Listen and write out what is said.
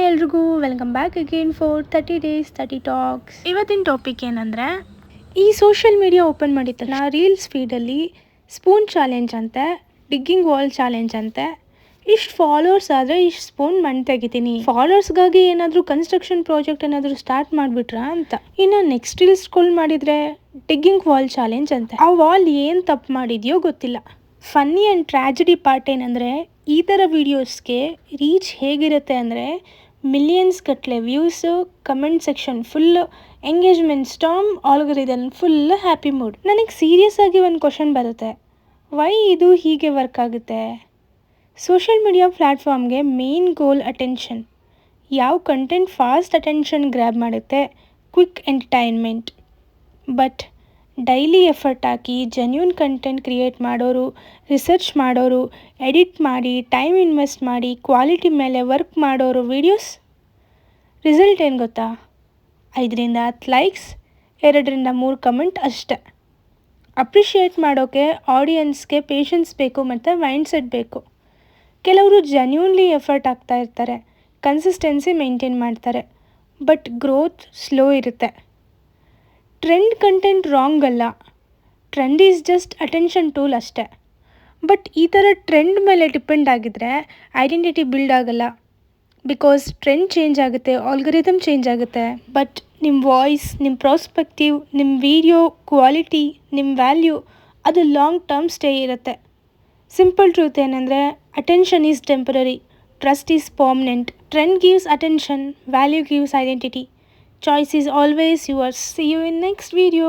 ಎಲ್ರಿಗೂ welcome back again for 30 days 30 talks. ಇವತ್ತಿನ topic ಏನಂದರೆ, ಈ ಸೋಷಿಯಲ್ ಮೀಡಿಯಾ ಓಪನ್ ಮಾಡಿದ ತಕ್ಷಣ ರೀಲ್ಸ್ ಫೀಡಲ್ಲಿ ಸ್ಪೂನ್ ಚಾಲೆಂಜ್ ಅಂತೆ, ಡಿಗ್ಗಿಂಗ್ ವಾಲ್ ಚಾಲೆಂಜ್ ಅಂತೆ, ಇಷ್ಟು ಫಾಲೋವರ್ಸ್ ಆದರೆ ಇಷ್ಟು ಸ್ಪೂನ್ ಮಣ್ಣು ತೆಗಿತೀನಿ, ಫಾಲೋವರ್ಸ್ಗಾಗಿ ಏನಾದರೂ ಕನ್ಸ್ಟ್ರಕ್ಷನ್ ಪ್ರಾಜೆಕ್ಟ್ ಏನಾದರೂ ಸ್ಟಾರ್ಟ್ ಮಾಡಿಬಿಟ್ರಾ ಅಂತ. ಇನ್ನು ನೆಕ್ಸ್ಟ್ ರೀಲ್ಸ್ ಸ್ಕ್ರೋಲ್ ಮಾಡಿದರೆ ಡಿಗ್ಗಿಂಗ್ ವಾಲ್ ಚಾಲೆಂಜ್ ಅಂತೆ. ಆ ವಾಲ್ ಏನು ತಪ್ಪು ಮಾಡಿದೆಯೋ ಗೊತ್ತಿಲ್ಲ. ಫನ್ನಿ ಆ್ಯಂಡ್ ಟ್ರ್ಯಾಜಿಡಿ ಪಾರ್ಟ್ ಏನಂದರೆ, ಈ ಥರ ವೀಡಿಯೋಸ್ಗೆ ರೀಚ್ ಹೇಗಿರುತ್ತೆ ಅಂದರೆ, ಮಿಲಿಯನ್ಸ್ ಗಟ್ಟಲೆ views, comment section full, engagement storm, algorithm full happy mood. ನನಗೆ ಸೀರಿಯಸ್ ಆಗಿ ಒಂದು ಕ್ವಶನ್ ಬರುತ್ತೆ, ವೈ ಇದು ಹೀಗೆ ವರ್ಕ್ ಆಗುತ್ತೆ? ಸೋಷಿಯಲ್ ಮೀಡಿಯಾ ಪ್ಲ್ಯಾಟ್ಫಾರ್ಮ್ಗೆ ಮೇನ್ ಗೋಲ್ ಅಟೆನ್ಷನ್. ಯಾವ ಕಂಟೆಂಟ್ ಫಾಸ್ಟ್ ಅಟೆನ್ಷನ್ ಗ್ರ್ಯಾಬ್ ಮಾಡುತ್ತೆ, quick entertainment. But daily effort ಹಾಕಿ ಜೆನ್ಯೂನ್ ಕಂಟೆಂಟ್ ಕ್ರಿಯೇಟ್ ಮಾಡೋರು, ರಿಸರ್ಚ್ ಮಾಡೋರು, ಎಡಿಟ್ ಮಾಡಿ ಟೈಮ್ ಇನ್ವೆಸ್ಟ್ ಮಾಡಿ ಕ್ವಾಲಿಟಿ ಮೇಲೆ ವರ್ಕ್ ಮಾಡೋರು ವೀಡಿಯೋಸ್ ರಿಸಲ್ಟ್ ಏನು ಗೊತ್ತಾ? 5ರಿಂದ 10 ಲೈಕ್ಸ್, 2ರಿಂದ 3 ಕಮೆಂಟ್ ಅಷ್ಟೆ. ಅಪ್ರಿಷಿಯೇಟ್ ಮಾಡೋಕ್ಕೆ ಆಡಿಯನ್ಸ್ಗೆ ಪೇಷನ್ಸ್ ಬೇಕು ಮತ್ತು ಮೈಂಡ್ಸೆಟ್ ಬೇಕು. ಕೆಲವರು ಜೆನ್ಯೂನ್ಲಿ ಎಫರ್ಟ್ ಹಾಕ್ತಾ ಇರ್ತಾರೆ, ಕನ್ಸಿಸ್ಟೆನ್ಸಿ ಮೇಂಟೈನ್ ಮಾಡ್ತಾರೆ, ಬಟ್ ಗ್ರೋತ್ ಸ್ಲೋ ಇರುತ್ತೆ. ಟ್ರೆಂಡ್ ಕಂಟೆಂಟ್ ರಾಂಗ್ ಅಲ್ಲ, trend is just attention tool ಅಷ್ಟೆ. ಬಟ್ ಈ ಥರ ಟ್ರೆಂಡ್ ಮೇಲೆ ಡಿಪೆಂಡ್ ಆಗಿದ್ದರೆ ಐಡೆಂಟಿಟಿ ಬಿಲ್ಡ್ ಆಗಲ್ಲ. ಬಿಕಾಸ್ ಟ್ರೆಂಡ್ ಚೇಂಜ್ ಆಗುತ್ತೆ, ಆಲ್ಗರಿದಮ್ ಚೇಂಜ್ ಆಗುತ್ತೆ, ಬಟ್ ನಿಮ್ಮ ವಾಯ್ಸ್, ನಿಮ್ಮ ಪ್ರಾಸ್ಪೆಕ್ಟಿವ್, ನಿಮ್ಮ ವಿಡಿಯೋ ಕ್ವಾಲಿಟಿ, ನಿಮ್ಮ ವ್ಯಾಲ್ಯೂ ಅದು ಲಾಂಗ್ ಟರ್ಮ್ ಸ್ಟೇ ಇರುತ್ತೆ. ಸಿಂಪಲ್ ಟ್ರೂತ್ ಏನಂದರೆ, attention is temporary, trust is permanent. Trend gives attention, value gives identity. Choice is always yours. See you in next video.